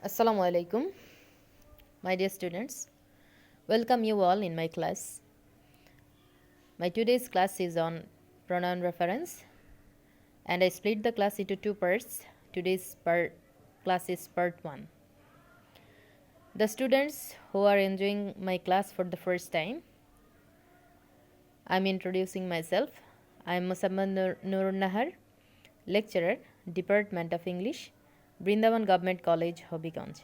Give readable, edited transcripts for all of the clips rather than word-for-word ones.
Assalamu alaikum, my dear students. Welcome you all in my class. My today's class is on pronoun reference, and I split the class into two parts. Today's class is part 1. The students who are enjoying my class for the first time, I'm introducing myself. I'm Musamman Nur Nahar, lecturer, Department of English, Brindavan Government College, Hobbiganj.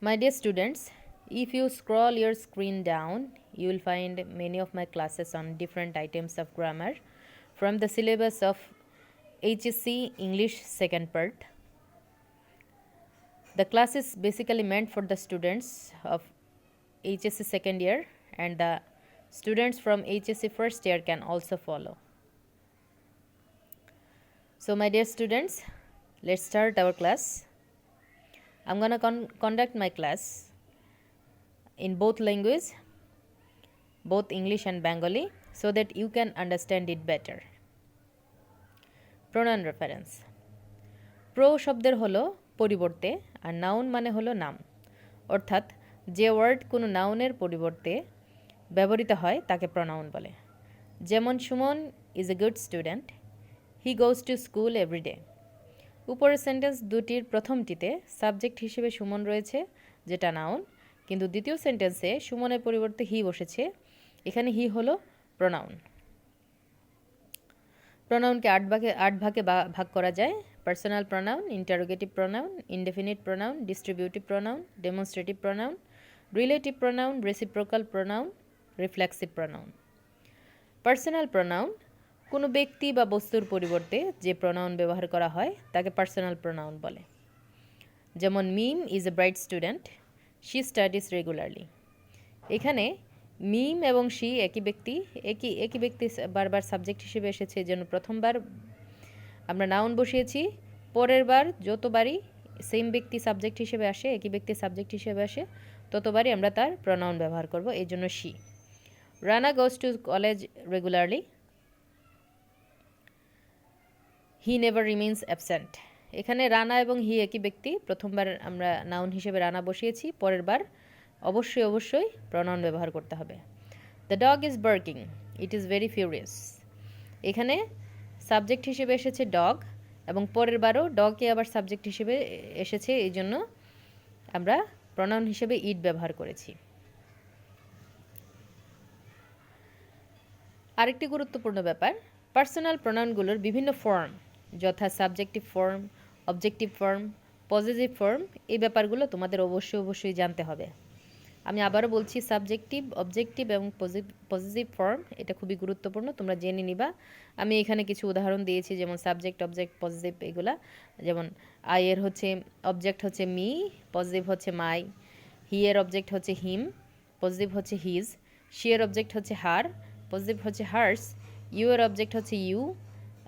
My dear students, if you scroll your screen down, you will find many of my classes on different items of grammar from the syllabus of HSC English second part. The class is basically meant for the students of HSC second year, and the students from HSC first year can also follow. So my dear students, let's start our class. I'm going to conduct my class in both languages, both English and Bengali, so that you can understand it better. Pronoun reference. Pro শব্দের হলো পরিবর্তে আর noun মানে হলো নাম, অর্থাৎ যে word কোনো নাউনের পরিবর্তে ব্যবহৃত হয় তাকে প্রনাউন বলে। যেমন Suman is a good student, he goes to school everyday. উপরের সেন্টেন্স দুটির প্রথমটিতে সাবজেক্ট হিসেবে সুমন রয়েছে, যেটা নাউন, কিন্তু দ্বিতীয় সেন্টেন্সে সুমনের পরিবর্তে হি বসেছে। এখানে হি হলো প্রনাউন। প্রনাউনকে আট ভাগে ভাগ করা যায়: personal pronoun, interrogative pronoun, indefinite pronoun, distributive pronoun, demonstrative pronoun, relative pronoun, reciprocal pronoun, reflexive pronoun. Personal pronoun কোনো ব্যক্তি বা বস্তুর পরিবর্তে যে প্রনাউন ব্যবহার করা হয় তাকে পার্সোনাল প্রনাউন বলে। যেমন Mim is a bright student, she studies regularly. এখানে মিম এবং শি একই ব্যক্তি বারবার সাবজেক্ট হিসেবে এসেছে, এই জন্য প্রথমবার আমরা নাউন বসিয়েছি, পরের বার যতবারই সেম ব্যক্তি সাবজেক্ট হিসেবে আসে, একই ব্যক্তি সাবজেক্ট হিসেবে আসে, ততবারই আমরা তার প্রনাউন ব্যবহার করব, এই জন্য she. Rana goes to college regularly, he never remains absent. এখানে রানা এবং হি একই ব্যক্তি, প্রথমবার আমরা নাউন হিসেবে রানা বসিয়েছি, পরের বার অবশ্যই প্রনাউন ব্যবহার করতে হবে। The dog is barking, it is very furious. এখানে সাবজেক্ট হিসেবে এসেছে ডগ, এবং পরের বারও ডগকে আবার সাবজেক্ট হিসেবে এসেছে, এই জন্য আমরা প্রনাউন হিসেবে ইট ব্যবহার করেছি। আরেকটি গুরুত্বপূর্ণ ব্যাপার, পার্সোনাল প্রনাউনগুলোর বিভিন্ন ফর্ম, যথা subjective form, objective form, positive form, এই ব্যাপারগুলো তোমাদের অবশ্যই জানতে হবে। আমি আবারও বলছি, সাবজেক্টিভ, অবজেক্টিভ এবং পজিটিভ ফর্ম এটা খুবই গুরুত্বপূর্ণ, তোমরা জেনে নিবা। আমি এখানে কিছু উদাহরণ দিয়েছি, যেমন সাবজেক্ট, অবজেক্ট, পজিটিভ এগুলা। যেমন আই এর হচ্ছে অবজেক্ট হচ্ছে মি, পজিটিভ হচ্ছে মাই। হি এর অবজেক্ট হচ্ছে হিম, পজিটিভ হচ্ছে হিজ। শি এর অবজেক্ট হচ্ছে হার, পজিটিভ হচ্ছে হার্স। ইউ এর অবজেক্ট হচ্ছে ইউ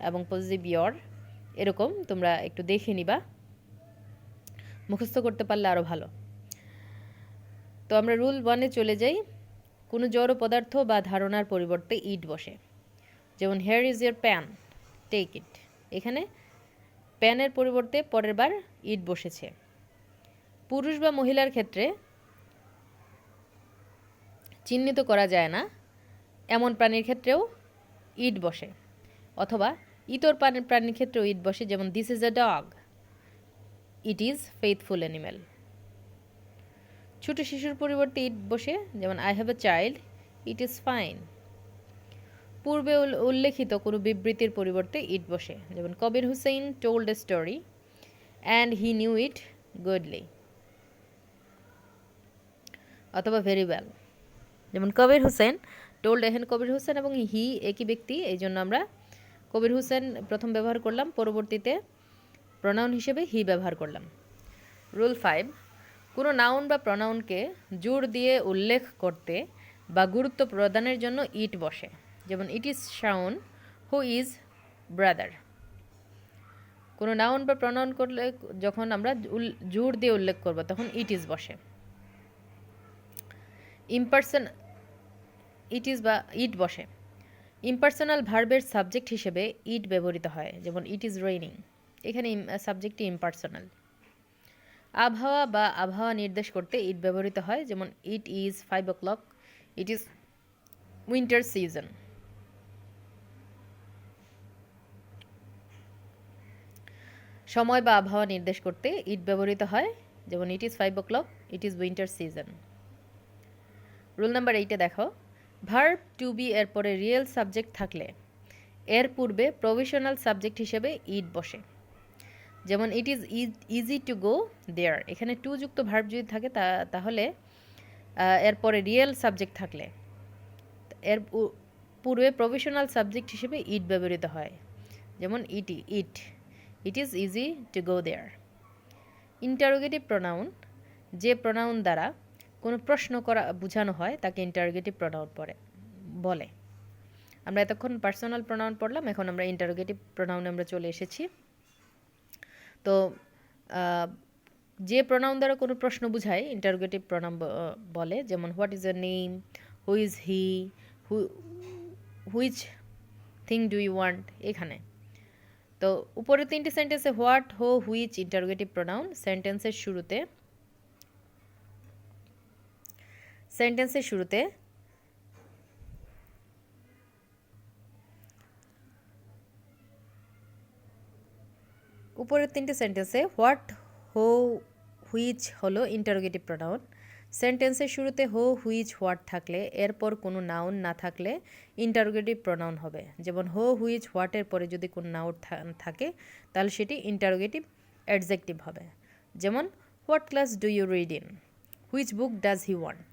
এবং পজিটিভ ইয়র। এরকম তোমরা একটু দেখে নিবা, মুখস্থ করতে পারলে আরও ভালো। তো আমরা রুল 1-এ চলে যাই। কোনো জড় পদার্থ বা ধারণার পরিবর্তে ইট বসে। যেমন here is your pan, take it. এখানে প্যানের পরিবর্তে পরের বার ইট বসেছে। পুরুষ বা মহিলার ক্ষেত্রে চিহ্নিত করা যায় না এমন প্রাণীর ক্ষেত্রেও ইট বসে, অথবা ইতর প্রাণীর ক্ষেত্রেও ইট বসে। যেমন this is a dog, it is faithful animal. ছোট শিশুর পরিবর্তে ইট বসে, যেমন I have a child, it is fine. পূর্বে উল্লেখিত কোনো বিবৃতির পরিবর্তে ইট বসে, যেমন Kabir Hussain told a story and he knew it goodly, অথবা ভেরি ওয়েল। যেমন কবির হুসেন টোল্ড, এখানে কবির হোসেন এবং হি একই ব্যক্তি, এই জন্য আমরা কবির হোসেন প্রথম ব্যবহার করলাম, পরবর্তীতে প্রনাউন হিসেবে হি ব্যবহার করলাম। রুল 5, কোনো নাউন বা প্রনাউনকে জোর দিয়ে উল্লেখ করতে বা গুরুত্ব প্রদানের জন্য ইট বসে। যেমন it is Shaon who his brother. কোনো নাউন বা প্রনাউন করলে যখন আমরা জোর দিয়ে উল্লেখ করব তখন ইট ইজ বসে। ইট ইজ বা ইট বসে। ইম্পার্সোনাল ভার্বের সাবজেক্ট হিসেবে ইট ব্যবহৃত হয়, যেমন ইট ইজ রেইনিং। এখানে সাবজেক্টটি ইম্পার্সোনাল। আবহাওয়া বা আবহাওয়া নির্দেশ করতে ইট ব্যবহৃত হয়, যেমন it is 5 o'clock, it is winter season. সময় বা আবহাওয়া নির্দেশ করতে ইট ব্যবহৃত হয়, যেমন it is 5 o'clock, it is winter season. Rule number 8-এ দেখো, ভার্ব টু বি এর পরে রিয়েল সাবজেক্ট থাকলে এর পূর্বে প্রভিশনাল সাবজেক্ট হিসেবে ইট বসে, যেমন it is easy to go there. এখানে টু যুক্ত ভার্ব যদি থাকে তাহলে এরপরে রিয়েল সাবজেক্ট থাকলে এর পূর্বে প্রভিশনাল সাবজেক্ট হিসেবে ইট ব্যবহৃত হয়, যেমন it is easy to go there. Interrogative pronoun, যে প্রোনাউন দ্বারা কোনো প্রশ্ন করা বোঝানো হয় তাকে ইন্টারোগেটিভ প্রোনাউন বলে। আমরা এতক্ষণ পার্সোনাল প্রোনাউন পড়লাম, এখন আমরা ইন্টারোগেটিভ প্রোনাউনে আমরা চলে এসেছি। তো যে প্রোনাউন দ্বারা কোনো প্রশ্ন বোঝায় ইন্টারোগেটিভ প্রোনাউন বলে, যেমন what is your name, who is he, which thing do you want. এখানে তো উপরে 3টি সেন্টেন্সে হোয়াট, হো, হুইচ ইন্টারোগেটিভ প্রোনাউন। সেন্টেন্সের শুরুতে উপরের 3টি সেন্টেন্সে হোয়াট, হো, হুইচ হলো ইন্টারোগেটিভ প্রোনাউন। সেন্টেন্সের শুরুতে হো, হুইচ, হোয়াট থাকলে এরপর কোনো নাউন না থাকলে ইন্টারোগেটিভ প্রোনাউন হবে, যেমন হো, হুইচ, হোয়াটের পরে যদি কোনো নাউন থাকে তাহলে সেটি ইন্টারোগেটিভ অ্যাডজেক্টিভ হবে, যেমন what class do you read in, which book does he want.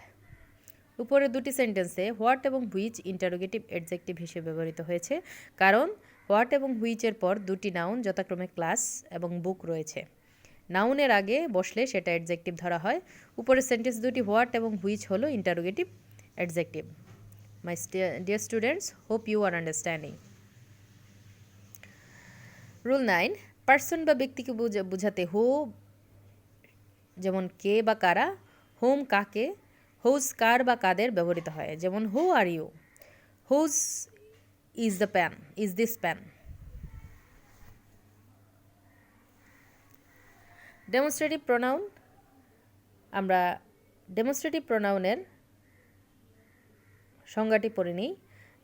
উপরের 2টি সেন্টেন্সে হোয়াট এবং হুইচ ইন্টারোগেটিভ অ্যাডজেক্টিভ হিসেবে ব্যবহৃত হয়েছে, কারণ হোয়াট এবং হুইচের পর 2টি নাউন যথাক্রমে ক্লাস এবং বুক রয়েছে। নাউনের আগে বসলে সেটা অ্যাডজেক্টিভ ধরা হয়। উপরের সেন্টেন্স দুটি হোয়াট এবং হুইচ হলো interrogative adjective. My dear students, hope you are understanding. Rule 9, person বা ব্যক্তিকে বোঝাতে হো যেমন কে বা কারা, হোম কাকে, হোজ কার বা কাদের ব্যবহৃত হয়, যেমন who are you, whose is this pen. Demonstrative pronoun, আমরা ডেমনস্ট্রেটিভ প্রোনাউনের সংজ্ঞাটি পড়ে নিই।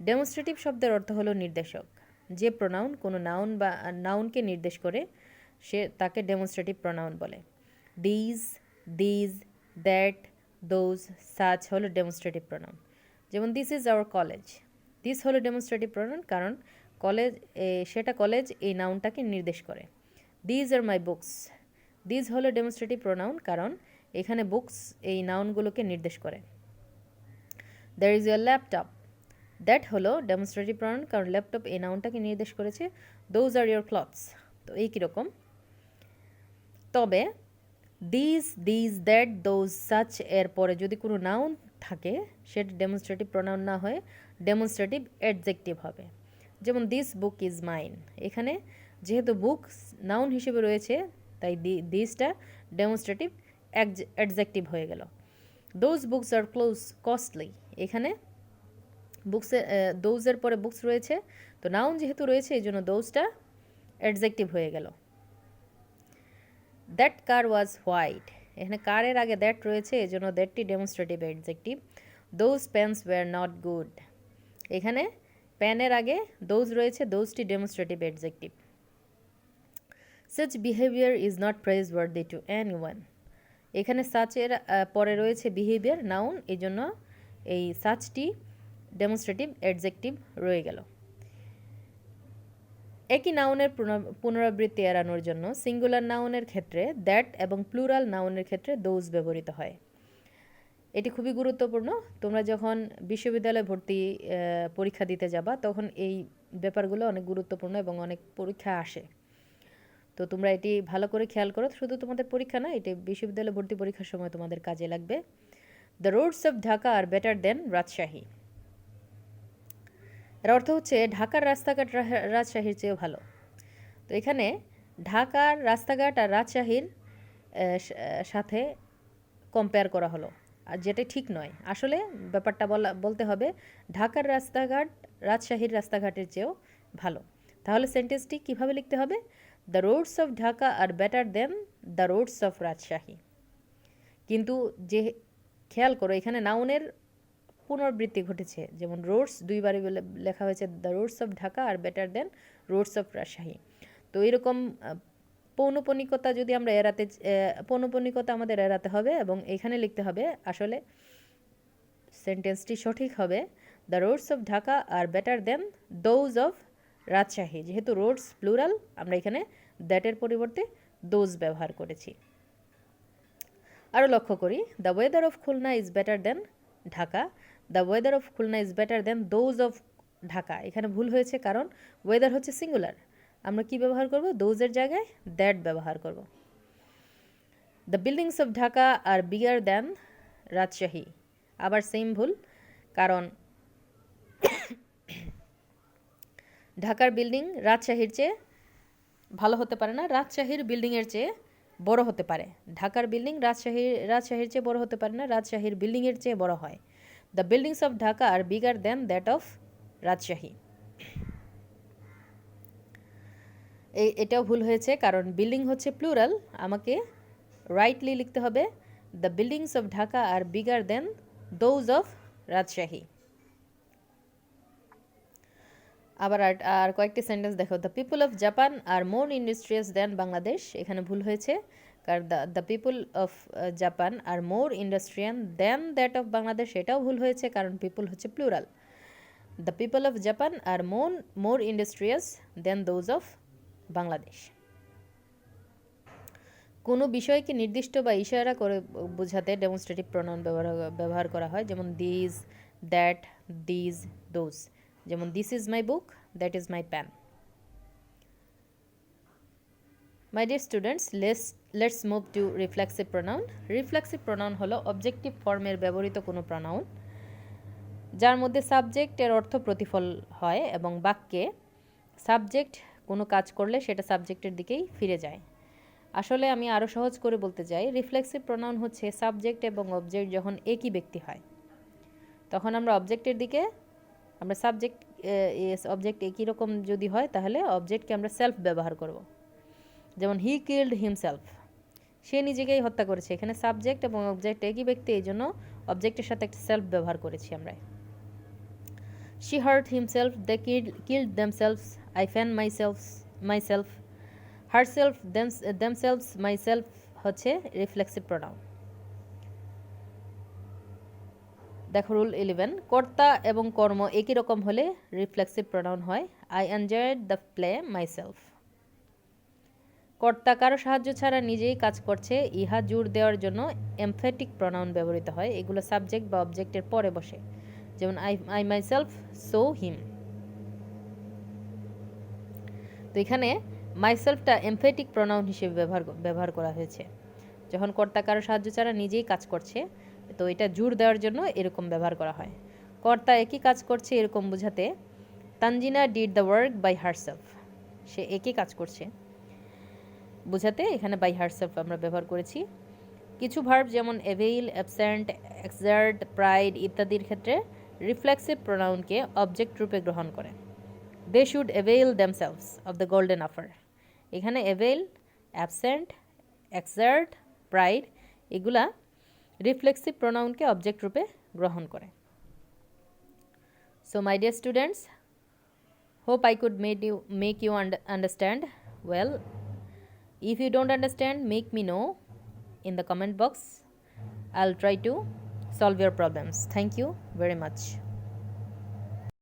ডেমনস্ট্রেটিভ শব্দের অর্থ হলো নির্দেশক। যে প্রোনাউন কোনো নাউন বা নাউনকে নির্দেশ করে তাকে ডেমনস্ট্রেটিভ প্রোনাউন বলে। দিজ, দ্যাট, দোজ, সাচ হলো ডেমনস্ট্রেটিভ প্রোনাউন। যেমন this is our college, this হলো ডেমনস্ট্রেটিভ প্রোনাউন, কারণ সেটা কলেজ এই নাউনটাকে নির্দেশ করে। These are my books, these হলো ডেমনস্ট্রেটিভ প্রোনাউন, কারণ এখানে বুকস এই নাউনগুলোকে নির্দেশ করে। There is your laptop, that হলো ডেমনস্ট্রেটিভ প্রোনাউন, কারণ ল্যাপটপ এই নাউনটাকে নির্দেশ করেছে। দোজ আর ইয়োর ক্লথস, তো এই কীরকম। তবে দিস, দ্যাট, দোজ, সাচ এর পরে যদি কোনো নাউন থাকে সেটা ডেমনস্ট্রেটিভ প্রোনাউন না হয়ে ডেমনস্ট্রেটিভ অ্যাডজেক্টিভ হবে, যেমন দিস বুক ইজ মাইন। এখানে যেহেতু বুক নাউন হিসেবে রয়েছে তাই দিসটা ডেমনস্ট্রেটিভ অ্যাডজেক্টিভ হয়ে গেল। দোজ বুকস আর কস্টলি, এখানে দোজের পরে বুকস রয়েছে, তো নাউন যেহেতু রয়েছে এই জন্য দোজটা অ্যাডজেক্টিভ হয়ে গেল। দ্যাট কার ওয়াজ হোয়াইট, এখানে কারের আগে দ্যাট রয়েছে এই জন্য দ্যাটটি demonstrative adjective. Those pens were not good, এখানে পেনের আগে দোজ রয়েছে, দোজটি demonstrative adjective. such behavior is not praiseworthy to anyone, এখানে সাচের পরে রয়েছে বিহেভিয়ার নাউন, এই জন্য এই সাচটি ডেমনস্ট্রেটিভ অ্যাডজেক্টিভ রয়ে গেল। একই নাউনের পুনরাবৃত্তি এড়ানোর জন্য সিঙ্গুলার নাউনের ক্ষেত্রে দ্যাট এবং প্লুরাল নাউনের ক্ষেত্রে দোজ ব্যবহৃত হয়। এটি খুবই গুরুত্বপূর্ণ। তোমরা যখন বিশ্ববিদ্যালয়ে ভর্তি পরীক্ষা দিতে যাবা তখন এই ব্যাপারগুলো অনেক গুরুত্বপূর্ণ এবং অনেক পরীক্ষা আসে, তো তোমরা এটি ভালো করে খেয়াল করো। শুধু তোমাদের পরীক্ষা না, এটি বিশ্ববিদ্যালয়ে ভর্তি পরীক্ষার সময় তোমাদের কাজে লাগবে। The roads of Dhaka are better than Rajshahi, এর অর্থ হচ্ছে ঢাকার রাস্তাঘাট রাজশাহীর চেয়েও ভালো। তো এখানে ঢাকার রাস্তাঘাট আর রাজশাহীর সাথে কম্পেয়ার করা হলো, আর যেটা ঠিক নয়। আসলে ব্যাপারটা বলতে হবে ঢাকার রাস্তাঘাট রাজশাহীর রাস্তাঘাটের চেয়েও ভালো। তাহলে সেন্টেন্সটি কিভাবে লিখতে হবে? The roads of Dhaka are better than the roads of Rajshahi. কিন্তু যে খেয়াল করো এখানে নাউনের পুনরাবৃত্তি ঘটেছে, যেমন রোডস দুইবারই লেখা হয়েছে the roads of Dhaka are better than roads of Rajshahi. তো এরকম পৌনঃপুনিকতা যদি আমরা এড়াতে, পৌনঃপুনিকতা আমাদের এড়াতে হবে এবং এখানে লিখতে হবে আসলে সেন্টেন্সটি সঠিক হবে the roads of Dhaka are better than those of Rajshahi. যেহেতু রোডস প্লুরাল, আমরা এখানে দ্যাটের পরিবর্তে দোজ ব্যবহার করেছি। আরও লক্ষ্য করি, the weather of Khulna is better then Dhaka, the weather of Khulna is better than those of Dhaka. এখানে ভুল হয়েছে কারণ ওয়েদার হচ্ছে সিঙ্গুলার, আমরা কি ব্যবহার করব, দোজের জায়গায় দ্যাট ব্যবহার করব। The buildings of Dhaka are bigger than Rajshahi, আবার সেম ভুল, কারণ ঢাকার বিল্ডিং রাজশাহীর চেয়ে ভালো হতে পারে না, রাজশাহীর বিল্ডিংয়ের চেয়ে বড় হতে পারে। ঢাকার বিল্ডিং রাজশাহীর চেয়ে বড় হতে পারে না, রাজশাহীর বিল্ডিংয়ের চেয়ে বড় হয়। The buildings of Dhaka are bigger than that of Rajshahi. এটাও ভুল হয়েছে কারণ বিল্ডিং হচ্ছে প্লুরাল, আমাকে রাইটলি লিখতে হবে the buildings of Dhaka are bigger than those of Rajshahi. আবার আর কয়েকটি সেন্টেন্স দেখো, the people of Japan are more industrious than Bangladesh. এখানে ভুল হয়েছে কারণ the people of Japan are more industrious than that of Bangladesh, এটাও ভুল হয়েছে কারণ পিপল হচ্ছে plural. The people of Japan are more industrious than those of Bangladesh. কোনো বিষয়কে নির্দিষ্ট বা ইশারা করে বোঝাতে ডেমনস্ট্রেটিভ প্রনাউন ব্যবহার করা হয়, যেমন দিস, দ্যাট, দিজ, দোজ। যেমন this is my book, that is my pan. My dear students, let's move to reflexive pronoun. Reflexive pronoun হলো অবজেক্টিভ ফর্মের ব্যবহৃত কোনো প্রনাউন যার মধ্যে সাবজেক্টের অর্থ প্রতিফল হয় এবং বাক্যে সাবজেক্ট কোনো কাজ করলে সেটা সাবজেক্টের দিকেই ফিরে যায়। আসলে আমি আরও সহজ করে বলতে চাই, রিফ্লেক্সিভ প্রনাউন হচ্ছে সাবজেক্ট এবং অবজেক্ট যখন একই ব্যক্তি হয় তখন আমরা অবজেক্টের দিকে, আমরা সাবজেক্ট অবজেক্ট একই রকম যদি হয় তাহলে অবজেক্টকে আমরা সেলফ ব্যবহার করব। যেমন হি কিল্ড হিমসেলফ, সে নিজেকেই হত্যা করেছে। এখানে সাবজেক্ট এবং অবজেক্ট একই ব্যক্তি, এই জন্য অবজেক্টের সাথে একটা সেলফ ব্যবহার করেছি আমরা। She hurt himself, they killed themselves, I fan myself, herself, themselves, myself হচ্ছে রিফ্লেক্সিভ প্রনাউন। দেখো রুল 11, কর্তা এবং কর্ম একই রকম হলে রিফ্লেক্সিভ প্রনাউন হয় I enjoyed the play myself। কর্তা কারো সাহায্য ছাড়া নিজেই কাজ করছে, ইহা জোর দেওয়ার জন্য এমফ্যাটিক প্রনাউন ব্যবহৃত হয়। এগুলো সাবজেক্ট বা অবজেক্টের পরে বসে, যেমন I myself saw him। তো এখানে মাইসেলফটা এমফ্যাটিক প্রনাউন হিসেবে ব্যবহার করা হয়েছে যখন কর্তা কারো সাহায্য ছাড়া নিজেই কাজ করছে, তো এটা জোর দেওয়ার জন্য এরকম ব্যবহার করা হয়। কর্তা একই কাজ করছে এরকম বোঝাতে Tanzina did the work by herself, সে একই কাজ করছে বোঝাতে এখানে বাই হারসেলফ আমরা ব্যবহার করেছি। কিছু ভার্ব যেমন অ্যাভেইল, অ্যাবসেন্ট, এক্সার্ট, প্রাইড ইত্যাদির ক্ষেত্রে রিফ্লেক্সিভ প্রনাউনকে অবজেক্ট রূপে গ্রহণ করে। They should avail themselves of the golden offer. এখানে অ্যাভেইল, অ্যাবসেন্ট, এক্সার্ট, প্রাইড এগুলা রিফ্লেক্সিভ প্রনাউনকে অবজেক্ট রূপে গ্রহণ করে। So my dear students, hope I could make you understand well. If you don't understand, make me know in the comment box. I'll try to solve your problems. Thank you very much.